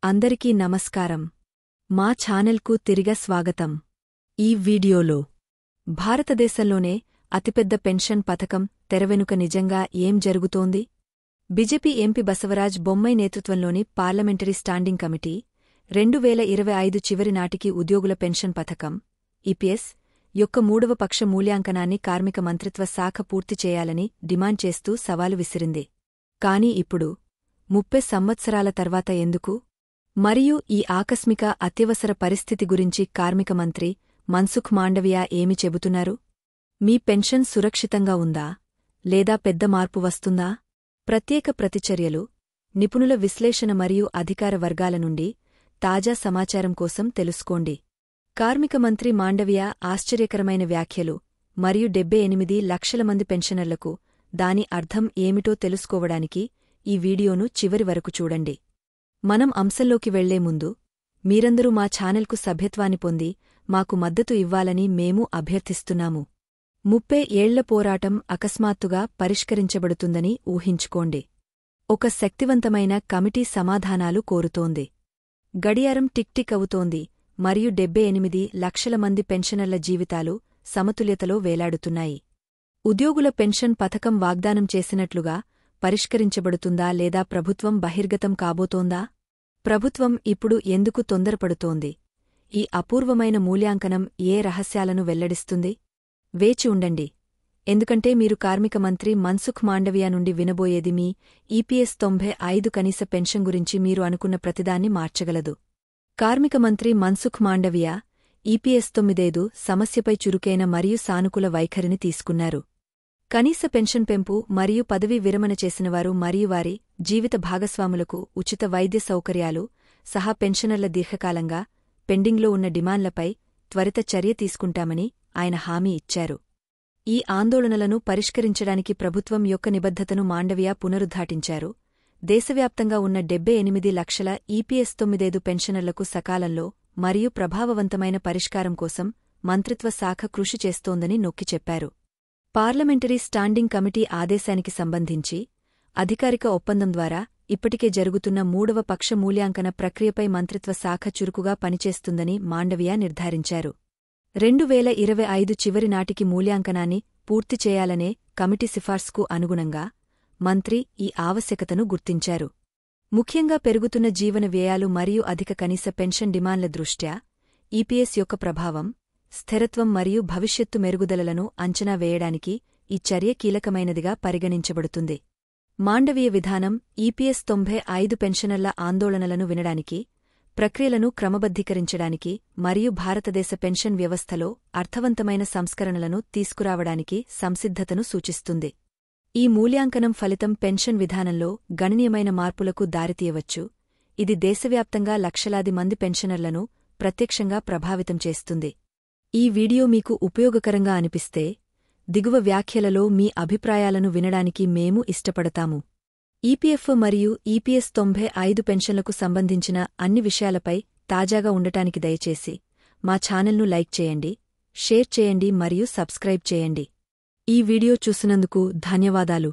అందరికీ నమస్కారం. మా ఛానల్కు తిరిగా స్వాగతం. ఈ వీడియోలో భారతదేశంలోనే అతిపెద్ద పెన్షన్ పథకం తెరవెనుక నిజంగా ఏం జరుగుతోంది? బీజేపీ ఎంపీ బసవరాజ్ బొమ్మాయి నేతృత్వంలోని పార్లమెంటరీ స్టాండింగ్ కమిటీ 2025 చివరి నాటికి ఉద్యోగుల పెన్షన్ పథకం ఈపీఎస్ యొక్క మూడవ పక్ష మూల్యాంకనాన్ని కార్మిక మంత్రిత్వ శాఖ పూర్తి చేయాలని డిమాండ్ చేస్తూ సవాలు విసిరింది. కాని ఇప్పుడు 30 సంవత్సరాల తర్వాత ఎందుకు? మరియు ఈ ఆకస్మిక అత్యవసర పరిస్థితి గురించి కార్మిక మంత్రి మన్సుఖ్ మాండవియా ఏమి చెబుతున్నారు? మీ పెన్షన్ సురక్షితంగా ఉందా లేదా పెద్ద మార్పు వస్తుందా? ప్రత్యేక ప్రతిచర్యలు, నిపుణుల విశ్లేషణ మరియు అధికార వర్గాల నుండి తాజా సమాచారం కోసం తెలుసుకోండి. కార్మిక మంత్రి మాండవియా ఆశ్చర్యకరమైన వ్యాఖ్యలు మరియు 78 లక్షల మంది పెన్షనర్లకు దాని అర్థం ఏమిటో తెలుసుకోవడానికి ఈ వీడియోను చివరి వరకు చూడండి. మనం అంశంలోకి వెళ్లే ముందు మీరందరూ మా ఛానల్కు సభ్యత్వాన్ని పొంది మాకు మద్దతు ఇవ్వాలని మేము అభ్యర్థిస్తున్నాము. 30 ఏళ్ల పోరాటం అకస్మాత్తుగా పరిష్కరించబడుతుందని ఊహించుకోండి. ఒక శక్తివంతమైన కమిటీ సమాధానాలు కోరుతోంది. గడియారం టిక్ టిక్ అవుతోంది మరియు 78 లక్షల మంది పెన్షనర్ల జీవితాలు సమతుల్యతలో వేలాడుతున్నాయి. ఉద్యోగుల పెన్షన్ పథకం వాగ్దానం చేసినట్లుగా పరిష్కరించబడుతుందా లేదా ప్రభుత్వం బహిర్గతం కాబోతోందా? ప్రభుత్వం ఇప్పుడు ఎందుకు తొందరపడుతోంది? ఈ అపూర్వమైన మూల్యాంకనం ఏ రహస్యాలను వెల్లడిస్తుంది? వేచి ఉండండి, ఎందుకంటే మీరు కార్మిక మంత్రి మన్సుఖ్ మాండవియా నుండి వినబోయేది మీ ఈపీఎస్ 95 కనీస పెన్షన్ గురించి మీరు అనుకున్న ప్రతిదాన్ని మార్చగలదు. కార్మిక మంత్రి మన్సుఖ్ మాండవియా ఈపీఎస్ 95 సమస్యపై చురుకైన మరియు సానుకూల వైఖరిని తీసుకున్నారు. కనీస పెన్షన్ పెంపు మరియు పదవీ విరమణ చేసినవారు మరియు వారి జీవిత భాగస్వాములకు ఉచిత వైద్య సౌకర్యాలు సహా పెన్షనర్ల దీర్ఘకాలంగా పెండింగ్లో ఉన్న డిమాండ్లపై త్వరిత చర్య తీసుకుంటామని ఆయన హామీ ఇచ్చారు. ఈ ఆందోళనలను పరిష్కరించడానికి ప్రభుత్వం యొక్క నిబద్ధతను మాండవియా పునరుద్ఘాటించారు. దేశవ్యాప్తంగా ఉన్న 78 లక్షల ఈపీఎస్ 95 పెన్షనర్లకు సకాలంలో మరియు ప్రభావవంతమైన పరిష్కారం కోసం మంత్రిత్వ శాఖ కృషి చేస్తోందని నొక్కి చెప్పారు. పార్లమెంటరీ స్టాండింగ్ కమిటీ ఆదేశానికి సంబంధించి అధికారిక ఒప్పందం ద్వారా ఇప్పటికే జరుగుతున్న మూడవ పక్ష మూల్యాంకన ప్రక్రియపై మంత్రిత్వ శాఖ చురుకుగా పనిచేస్తుందని మాండవియా నిర్ధారించారు. 2025 చివరి నాటికి మూల్యాంకనాన్ని పూర్తి చేయాలనే కమిటీ సిఫార్సుకు అనుగుణంగా మంత్రి ఈ ఆవశ్యకతను గుర్తించారు. ముఖ్యంగా పెరుగుతున్న జీవన వ్యయాలు మరియు అధిక కనీస పెన్షన్ డిమాండ్ల దృష్ట్యా ఈపీఎస్ యొక్క ప్రభావం, స్థిరత్వం మరియు భవిష్యత్తు మెరుగుదలలను అంచనా వేయడానికి ఈ చర్య కీలకమైనదిగా పరిగణించబడుతుంది. మాండవీయ విధానం ఈపీఎస్ 95 పెన్షనర్ల ఆందోళనలను వినడానికి, ప్రక్రియలను క్రమబద్ధీకరించడానికి మరియు భారతదేశ పెన్షన్ వ్యవస్థలో అర్థవంతమైన సంస్కరణలను తీసుకురావడానికి సంసిద్ధతను సూచిస్తుంది. ఈ మూల్యాంకనం ఫలితం పెన్షన్ విధానంలో గణనీయమైన మార్పులకు దారితీయవచ్చు. ఇది దేశవ్యాప్తంగా లక్షలాది మంది పెన్షనర్లను ప్రత్యక్షంగా ప్రభావితం చేస్తుంది. ఈ వీడియో మీకు ఉపయోగకరంగా అనిపిస్తే దిగువ వ్యాఖ్యలలో మీ అభిప్రాయాలను వినడానికి మేము ఇష్టపడతాము. ఈపీఎఫ్ మరియు ఈపీఎస్ 95 పెన్షన్లకు సంబంధించిన అన్ని విషయాలపై తాజాగా ఉండటానికి దయచేసి మా ఛానల్ను లైక్ చేయండి, షేర్ చేయండి మరియు సబ్స్క్రైబ్ చేయండి. ఈ వీడియో చూసినందుకు ధన్యవాదాలు.